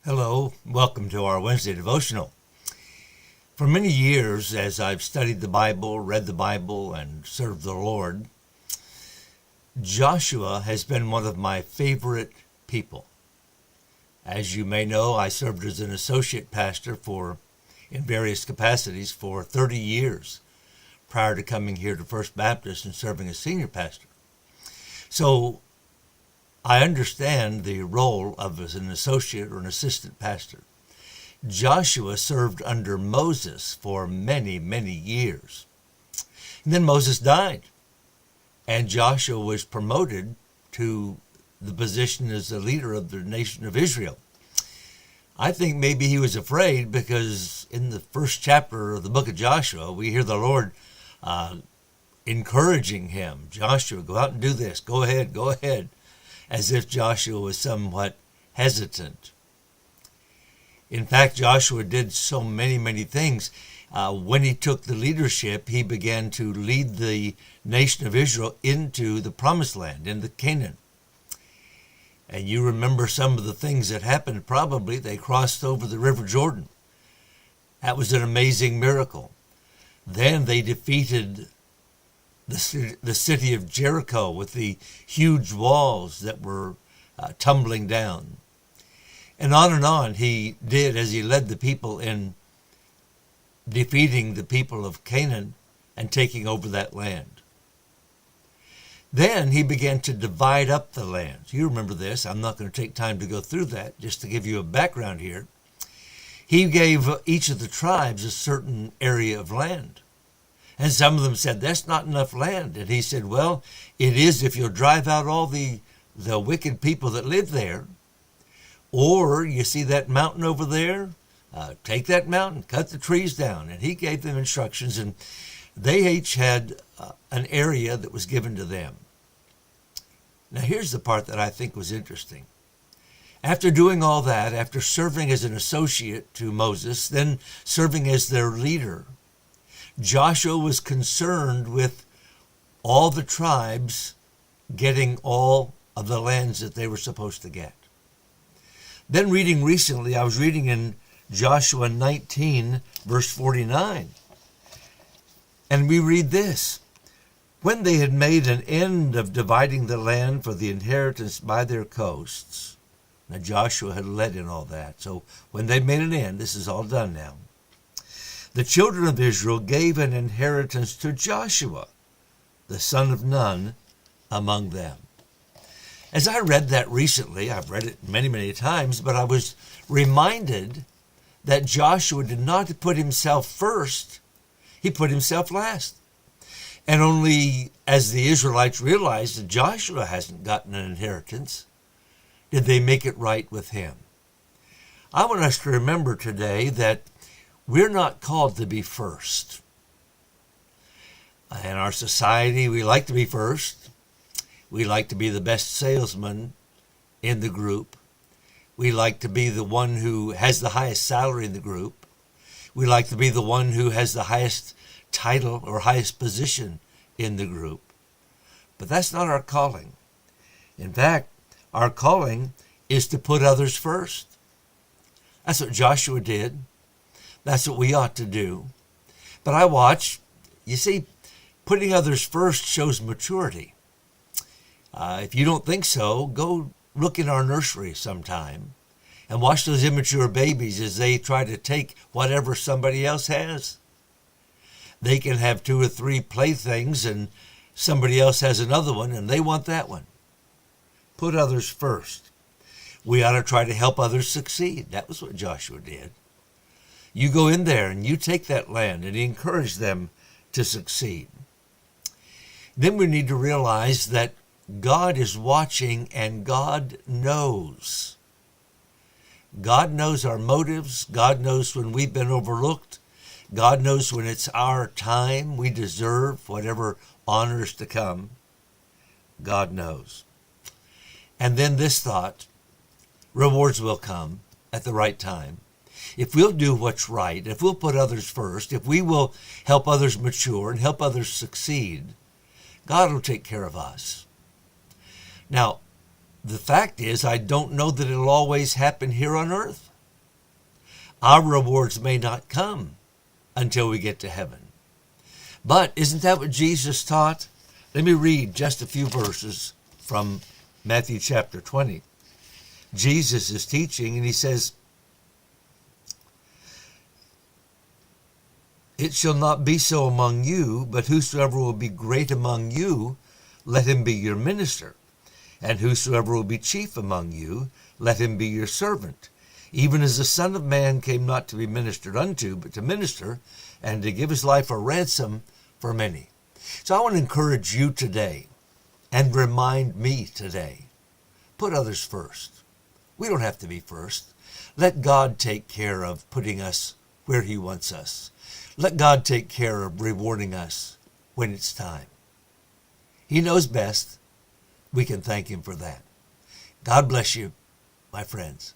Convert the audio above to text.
Hello, welcome to our Wednesday devotional. For many years, as I've studied the Bible, read the Bible, and served the Lord, Joshua has been one of my favorite people. As you may know, I served as an associate pastor in various capacities for 30 years prior to coming here to First Baptist and serving as senior pastor. So I understand the role of as an associate or an assistant pastor. Joshua served under Moses for many, many years. And then Moses died, and Joshua was promoted to the position as the leader of the nation of Israel. I think maybe he was afraid because in the first chapter of the book of Joshua, we hear the Lord encouraging him. Joshua, go out and do this. Go ahead. As if Joshua was somewhat hesitant. In fact, Joshua did so many, many things. When he took the leadership, he began to lead the nation of Israel into the promised land, into Canaan. And you remember some of the things that happened. Probably they crossed over the River Jordan. That was an amazing miracle. Then they defeated the city of Jericho with the huge walls that were tumbling down. And on he did as he led the people in defeating the people of Canaan and taking over that land. Then he began to divide up the land. You remember this. I'm not going to take time to go through that, just to give you a background here. He gave each of the tribes a certain area of land. And some of them said, that's not enough land. And he said, well, it is if you'll drive out all the wicked people that live there. Or you see that mountain over there? Take that mountain, cut the trees down. And he gave them instructions, and they each had an area that was given to them. Now here's the part that I think was interesting. After doing all that, after serving as an associate to Moses, then serving as their leader, Joshua was concerned with all the tribes getting all of the lands that they were supposed to get. Then recently, I was reading in Joshua 19, verse 49. And we read this. When they had made an end of dividing the land for the inheritance by their coasts. Now Joshua had led in all that. So when they made an end, this is all done now. The children of Israel gave an inheritance to Joshua, the son of Nun, among them. As I read that recently, I've read it many, many times, but I was reminded that Joshua did not put himself first, he put himself last. And only as the Israelites realized that Joshua hasn't gotten an inheritance, did they make it right with him. I want us to remember today that we're not called to be first. In our society, we like to be first. We like to be the best salesman in the group. We like to be the one who has the highest salary in the group. We like to be the one who has the highest title or highest position in the group. But that's not our calling. In fact, our calling is to put others first. That's what Joshua did. That's what we ought to do. But I watch, you see, putting others first shows maturity. If you don't think so, go look in our nursery sometime and watch those immature babies as they try to take whatever somebody else has. They can have 2 or 3 playthings and somebody else has another one and they want that one. Put others first. We ought to try to help others succeed. That was what Joshua did. You go in there and you take that land and encourage them to succeed. Then we need to realize that God is watching and God knows. God knows our motives. God knows when we've been overlooked. God knows when it's our time. We deserve whatever honors to come. God knows. And then this thought, rewards will come at the right time. If we'll do what's right, if we'll put others first, if we will help others mature and help others succeed, God will take care of us. Now, the fact is, I don't know that it'll always happen here on earth. Our rewards may not come until we get to heaven. But isn't that what Jesus taught? Let me read just a few verses from Matthew chapter 20. Jesus is teaching, and he says, "It shall not be so among you, but whosoever will be great among you, let him be your minister. And whosoever will be chief among you, let him be your servant. Even as the Son of Man came not to be ministered unto, but to minister, and to give his life a ransom for many." So I want to encourage you today, and remind me today, put others first. We don't have to be first. Let God take care of putting us where he wants us. Let God take care of rewarding us when it's time. He knows best. We can thank him for that. God bless you, my friends.